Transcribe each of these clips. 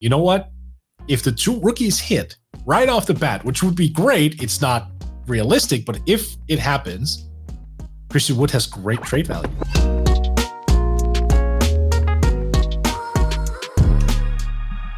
you know what? If the two rookies hit right off the bat, which would be great, it's not realistic, but if it happens, Christian Wood has great trade value.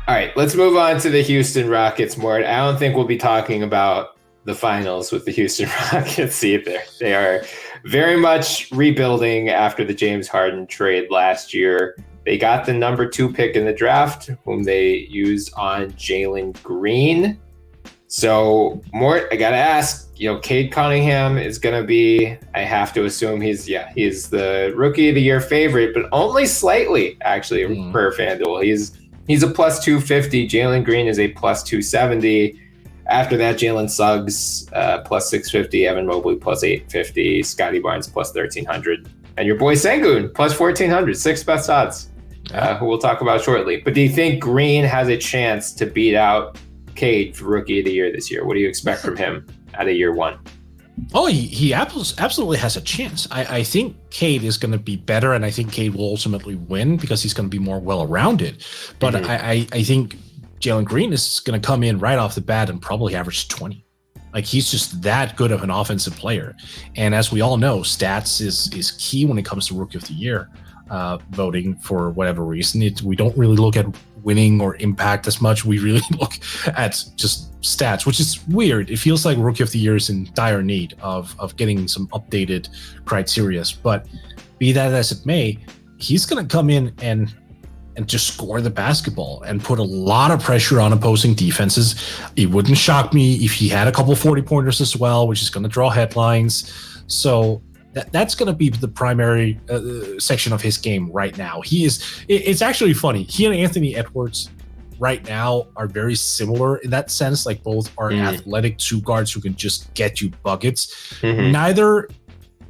All right, let's move on to the Houston Rockets, Mort. I don't think we'll be talking about the finals with the Houston Rockets either. They are very much rebuilding after the James Harden trade last year. They got the number 2 pick in the draft, whom they used on Jalen Green. So, Mort, I got to ask, Cade Cunningham is going to be, I have to assume he's the Rookie of the Year favorite, but only slightly, actually, per FanDuel. He's a plus 250. Jalen Green is a plus 270. After that, Jalen Suggs, plus 650. Evan Mobley, plus 850. Scotty Barnes, plus 1,300. And your boy Şengün, plus 1,400. 6th best odds, who we'll talk about shortly. But do you think Green has a chance to beat out Cade for Rookie of the Year this year? What do you expect from him out of year one? Oh, he absolutely has a chance. I think Cade is going to be better, and I think Cade will ultimately win because he's going to be more well-rounded. But I think Jalen Green is going to come in right off the bat and probably average 20. Like, he's just that good of an offensive player. And as we all know, stats is key when it comes to Rookie of the Year voting for whatever reason. We don't really look at winning or impact as much. We really look at just stats, which is weird. It feels like Rookie of the Year is in dire need of getting some updated criteria. But be that as it may, he's going to come in and just score the basketball and put a lot of pressure on opposing defenses. It wouldn't shock me if he had a couple 40-pointers as well, which is going to draw headlines. So that's going to be the primary section of his game right now. It's actually funny. He and Anthony Edwards right now are very similar in that sense. Like, both are athletic two guards who can just get you buckets. Neither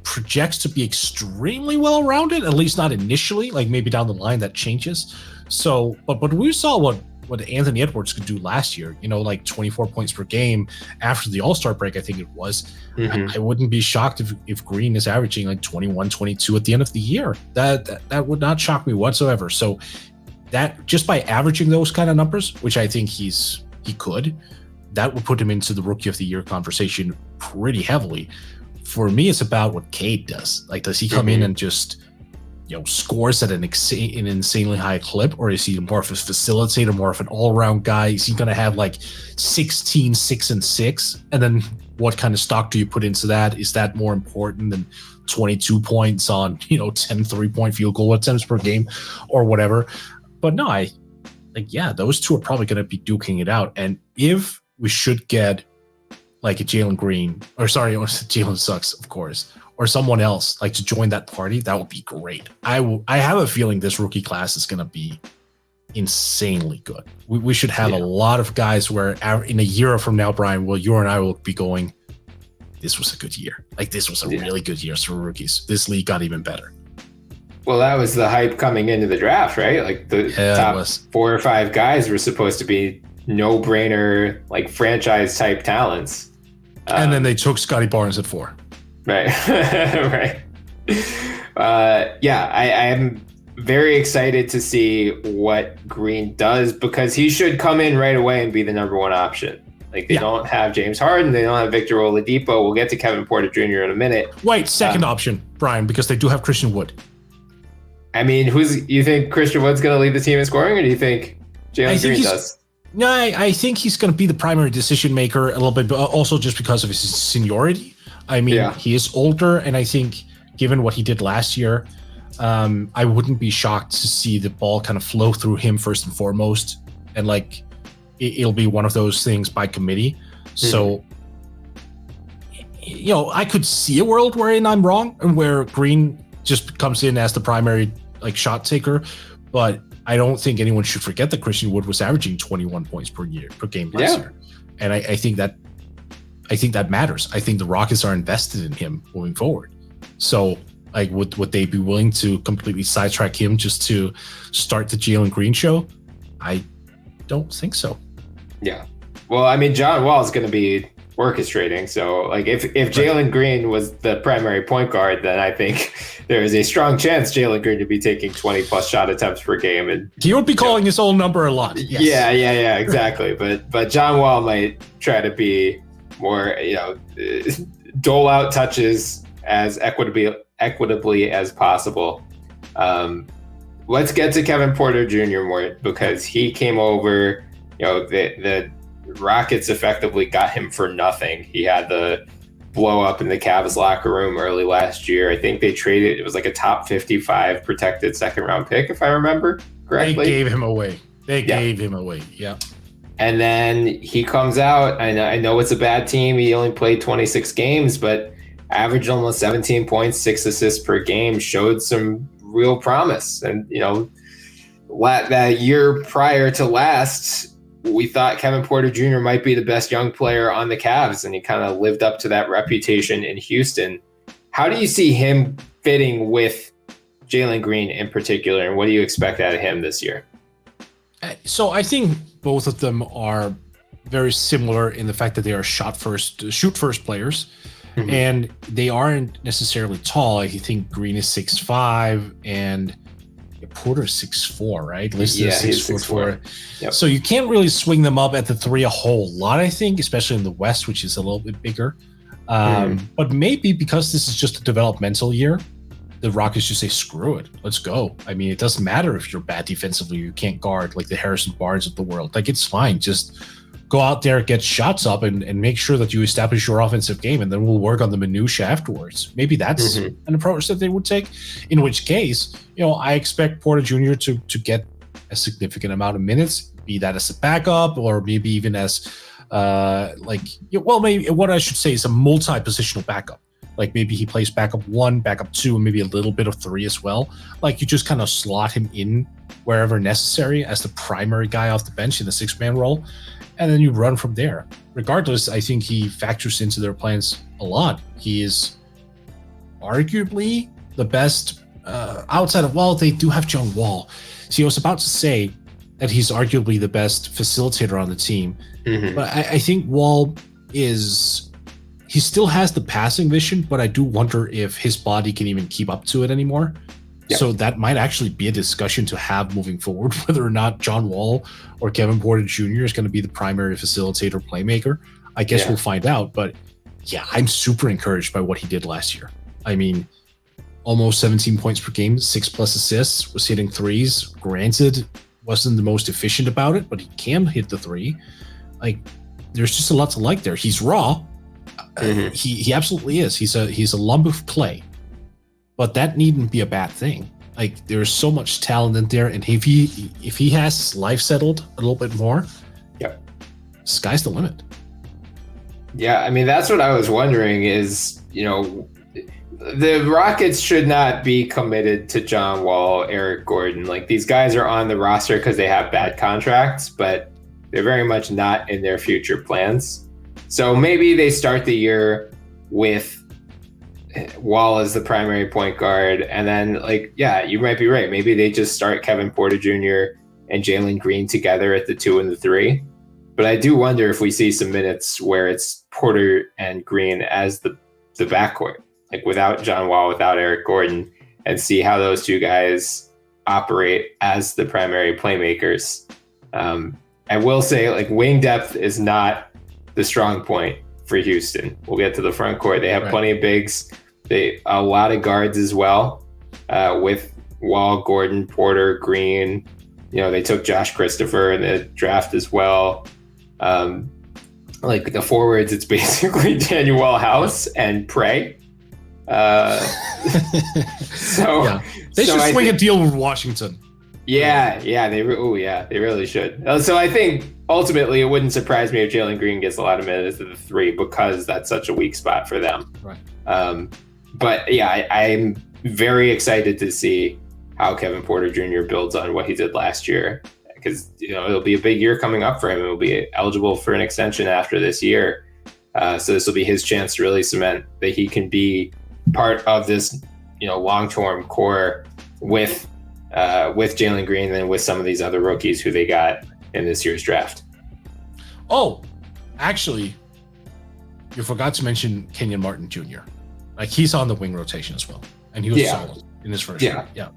projects to be extremely well-rounded, at least not initially. Like, maybe down the line that changes. So, but we saw what Anthony Edwards could do last year, like 24 points per game after the All-Star break, I think it was. I wouldn't be shocked if Green is averaging like 21, 22 at the end of the year. That would not shock me whatsoever. So that, just by averaging those kind of numbers, which I think he could, that would put him into the Rookie of the Year conversation pretty heavily. For me, it's about what Cade does. Like, does he come in and just scores at an insanely high clip, or is he more of a facilitator, more of an all-around guy? Is he going to have like 16, 6, and 6? And then what kind of stock do you put into that? Is that more important than 22 points on 10 3-point field goal attempts per game or whatever? But no, those two are probably going to be duking it out. And if we should get like a Jalen Green, Jalen Suggs, of course, or someone else like to join that party, that would be great. I have a feeling this rookie class is going to be insanely good. We should have a lot of guys where in a year from now, Brian, you and I will be going, this was a good year. Like, this was a really good year for rookies. This league got even better. Well, that was the hype coming into the draft, right? Like, the top 4 or 5 guys were supposed to be no-brainer, like, franchise-type talents. And then they took Scotty Barnes at 4. Right. Right. I am very excited to see what Green does, because he should come in right away and be the number 1 option. Like, they don't have James Harden. They don't have Victor Oladipo. We'll get to Kevin Porter Jr. in a minute. Wait, second option, Brian, because they do have Christian Wood. I mean, you think Christian Wood's going to lead the team in scoring, or do you think Jalen Green does? No, I think he's going to be the primary decision maker a little bit, but also just because of his seniority. I mean, he is older, and I think given what he did last year, I wouldn't be shocked to see the ball kind of flow through him first and foremost. And like, it'll be one of those things by committee. So, I could see a world wherein I'm wrong and where Green just comes in as the primary like shot taker, but I don't think anyone should forget that Christian Wood was averaging 21 points per game last year. And I think that matters. I think the Rockets are invested in him moving forward. So, like, would they be willing to completely sidetrack him just to start the Jalen Green show? I don't think so. Yeah. Well, I mean, John Wall is going to be orchestrating. So like if Jalen Green was the primary point guard, then I think there is a strong chance Jalen Green would be taking 20 plus shot attempts per game, and he would be calling his own number a lot. Yes. Yeah, exactly. But John Wall might try to be more, dole out touches as equitably as possible. Let's get to Kevin Porter Jr. more, because he came over. The Rockets effectively got him for nothing. He had the blow up in the Cavs locker room early last year. I think they traded, it was like a top 55 protected second round pick, if I remember correctly. They gave him away. Yeah. And then he comes out, and I know it's a bad team. He only played 26 games, but averaged almost 17 points, 6 assists per game, showed some real promise. And, that year prior to last, we thought Kevin Porter Jr. might be the best young player on the Cavs, and he kind of lived up to that reputation in Houston. How do you see him fitting with Jalen Green in particular, and what do you expect out of him this year? So I think both of them are very similar in the fact that they are shoot first players, and they aren't necessarily tall. I think Green is 6'5", and Porter 6'4", right? Listed as 6'4". Yep. So you can't really swing them up at the 3 a whole lot, I think, especially in the West, which is a little bit bigger. But maybe because this is just a developmental year, the Rockets just say, screw it, let's go. I mean, it doesn't matter if you're bad defensively, you can't guard like the Harrison Barnes of the world. Like, it's fine. Just go out there, get shots up, and make sure that you establish your offensive game, and then we'll work on the minutia afterwards. Maybe that's an approach that they would take, in which case, I expect Porter Jr. to get a significant amount of minutes, be that as a backup, or maybe even as maybe what I should say is a multi-positional backup. Like, maybe he plays backup 1, backup 2, and maybe a little bit of 3 as well. Like, you just kind of slot him in wherever necessary as the primary guy off the bench in the 6-man role, and then you run from there. Regardless, I think he factors into their plans a lot. He is arguably the best outside of, they do have John Wall. See, I was about to say that he's arguably the best facilitator on the team, but I think Wall he still has the passing vision, but I do wonder if his body can even keep up to it anymore. Yep. So that might actually be a discussion to have moving forward, whether or not John Wall or Kevin Porter Jr. is going to be the primary facilitator playmaker. I guess we'll find out. But yeah, I'm super encouraged by what he did last year. I mean, almost 17 points per game, 6+ assists, was hitting threes. Granted, wasn't the most efficient about it, but he can hit the 3. Like, there's just a lot to like there. He's raw. He absolutely is. He's a lump of clay. But that needn't be a bad thing. Like, there's so much talent in there, and if he has his life settled a little bit more, sky's the limit. Yeah, I mean, that's what I was wondering is, the Rockets should not be committed to John Wall, Eric Gordon. Like, these guys are on the roster because they have bad contracts, but they're very much not in their future plans. So maybe they start the year with Wall as the primary point guard, and then you might be right. Maybe they just start Kevin Porter Jr. and Jalen Green together at the 2 and the 3. But I do wonder if we see some minutes where it's Porter and Green as the backcourt, like without John Wall, without Eric Gordon, and see how those two guys operate as the primary playmakers. I will say, wing depth is not the strong point for Houston. We'll get to the front court. They have plenty of bigs. A lot of guards as well, with Wall, Gordon, Porter, Green. They took Josh Christopher in the draft as well. The forwards, it's basically Daniel House and Prey. They should swing a deal with Washington. They really should. So I think ultimately it wouldn't surprise me if Jalen Green gets a lot of minutes at the 3 because that's such a weak spot for them. Right. But yeah, I'm very excited to see how Kevin Porter Jr. builds on what he did last year, because it'll be a big year coming up for him. He'll be eligible for an extension after this year. So this will be his chance to really cement that he can be part of this, long-term core with Jalen Green and with some of these other rookies who they got in this year's draft. Oh, actually, you forgot to mention Kenyon Martin Jr. Like he's on the wing rotation as well, and he was solid in his first year. Yeah.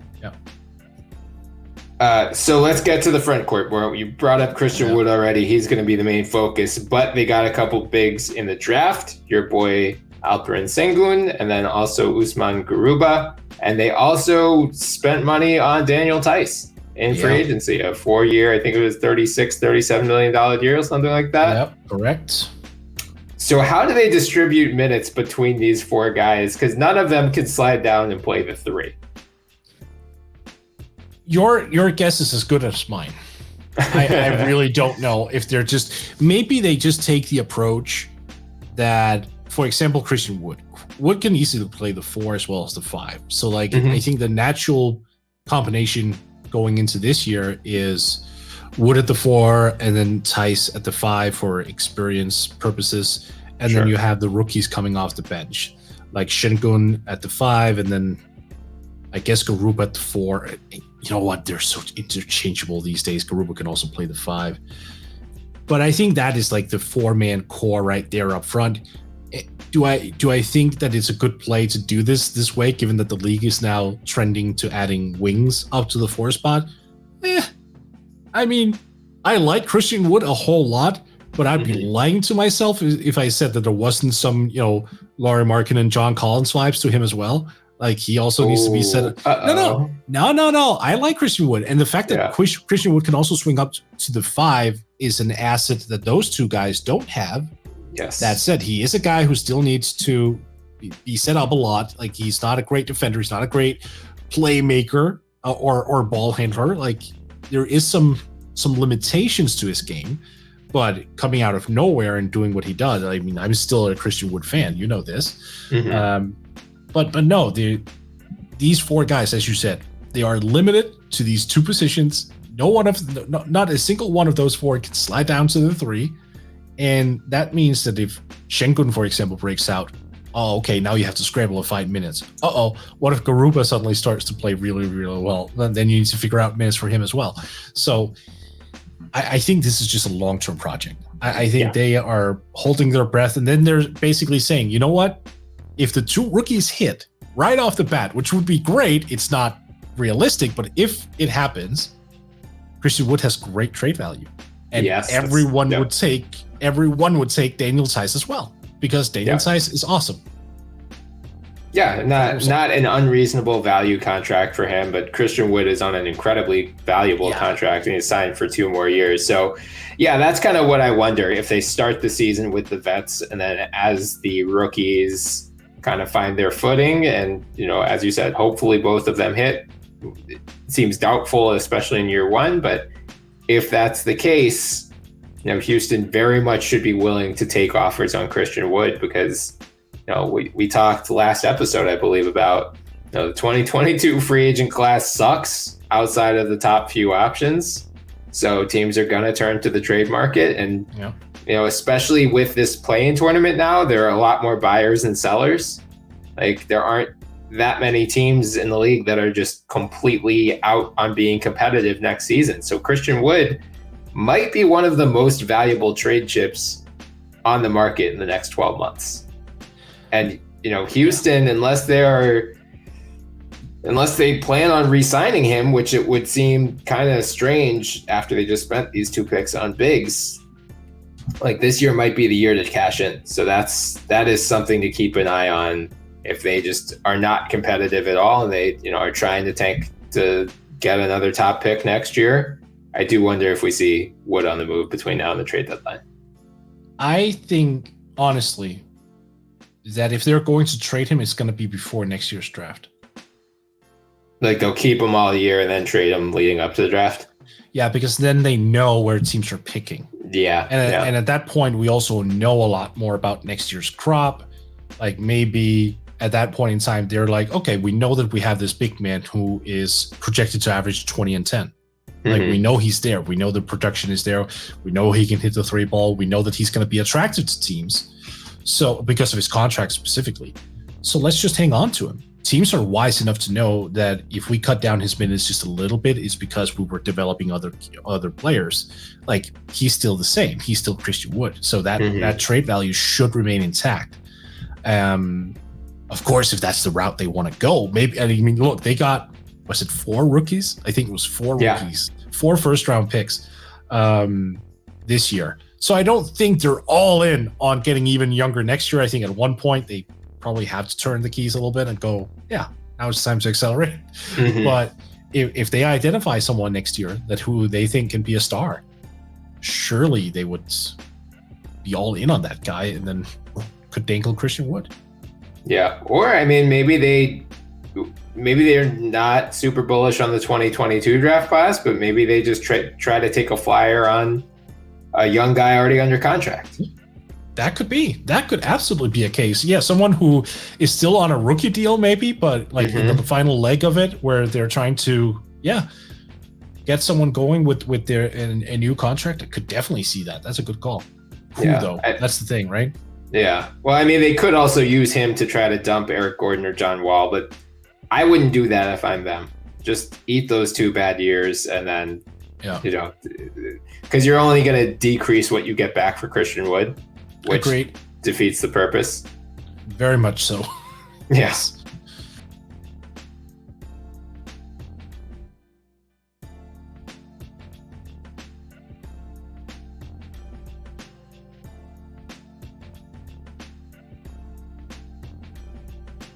So let's get to the front court. Where you brought up Christian Wood already. He's going to be the main focus, but they got a couple bigs in the draft. Your boy Alperen Şengün, and then also Usman Garuba. And they also spent money on Daniel Theis in free agency, a 4-year, I think it was $37 million deal, something like that. Yep, correct. So how do they distribute minutes between these 4 guys? Because none of them can slide down and play the 3. Your guess is as good as mine. I really don't know if they're maybe they just take the approach that, for example, Christian Wood can easily play the 4 as well as the 5. So like, I think the natural combination going into this year is Wood at the 4 and then Theis at the 5 for experience purposes. And then you have the rookies coming off the bench, like Şengün at the 5, and then I guess Garuba at the 4. You know what? They're so interchangeable these days. Garuba can also play the 5. But I think that is like the 4-man core right there up front. Do I think that it's a good play to do this way, given that the league is now trending to adding wings up to the 4 spot? I mean, I like Christian Wood a whole lot, but I'd be lying to myself if I said that there wasn't some, Lauri Markkanen and John Collins vibes to him as well. Like he also needs to be set. No. I like Christian Wood, and the fact that Christian Wood can also swing up to the 5 is an asset that those 2 guys don't have. Yes. That said, he is a guy who still needs to be set up a lot. Like he's not a great defender. He's not a great playmaker or ball handler. Like there is some limitations to his game, but coming out of nowhere and doing what he does. I mean, I'm still a Christian Wood fan. You know this. But no, these 4 guys, as you said, they are limited to these 2 positions. Not a single one of those 4 can slide down to the 3. And that means that if Şengün, for example, breaks out, okay, now you have to scramble to 5 minutes. What if Garuba suddenly starts to play really, really well? Then you need to figure out minutes for him as well. So I think this is just a long-term project. I think they are holding their breath, and then they're basically saying, you know what? If the 2 rookies hit right off the bat, which would be great, it's not realistic, but if it happens, Christian Wood has great trade value. And everyone would take Daniel Theis as well, because Daniel Theis is awesome. Yeah, not an unreasonable value contract for him, but Christian Wood is on an incredibly valuable contract, and he's signed for 2 more years. So, that's kind of what I wonder, if they start the season with the vets, and then as the rookies kind of find their footing, and as you said, hopefully both of them hit. It seems doubtful, especially in year 1, but if that's the case, Houston very much should be willing to take offers on Christian Wood, because we talked last episode, I believe, about the 2022 free agent class sucks outside of the top few options. So teams are going to turn to the trade market, and especially with this play-in tournament now, there are a lot more buyers than sellers. Like there aren't that many teams in the league that are just completely out on being competitive next season. So Christian Wood might be one of the most valuable trade chips on the market in the next 12 months. And, Houston, unless they plan on re-signing him, which it would seem kind of strange after they just spent these 2 picks on bigs, like this year might be the year to cash in. So that is something to keep an eye on. If they just are not competitive at all and they, are trying to tank to get another top pick next year, I do wonder if we see Wood on the move between now and the trade deadline. I think, honestly, that if they're going to trade him, it's going to be before next year's draft. Like they'll keep him all year and then trade him leading up to the draft? Yeah, because then they know where teams are picking. Yeah. And at that point, we also know a lot more about next year's crop. Like maybe at that point in time, they're like, okay, we know that we have this big man who is projected to average 20 and 10. Like we know he's there. We know the production is there. We know he can hit the 3 ball. We know that he's going to be attractive to teams. So because of his contract specifically. So let's just hang on to him teams are wise enough to know that if we cut down his minutes just a little bit, it's because we were developing other players. Like, he's still the same. He's still Christian Wood. So that trade value should remain intact. Of course, if that's the route they want to go, maybe. I mean, look, they got, was it 4 rookies? I think it was 4 rookies, 4 first-round picks this year. So I don't think they're all in on getting even younger next year. I think at one point they probably have to turn the keys a little bit and go, yeah, now it's time to accelerate. But if they identify someone next year who they think can be a star, surely they would be all in on that guy and then could dangle Christian Wood. Yeah. Or, I mean, maybe they're not super bullish on the 2022 draft class, but maybe they just try to take a flyer on a young guy already under contract. That could absolutely be a case. Yeah, someone who is still on a rookie deal, maybe, but like in the final leg of it, where they're trying to, get someone going with their a new contract. I could definitely see that. That's a good call. Who though? That's the thing, right? Yeah. Well, I mean, they could also use him to try to dump Eric Gordon or John Wall, but I wouldn't do that if I'm them. Just eat those 2 bad years and then, because you're only going to decrease what you get back for Christian Wood, which defeats the purpose. Very much so. Yes.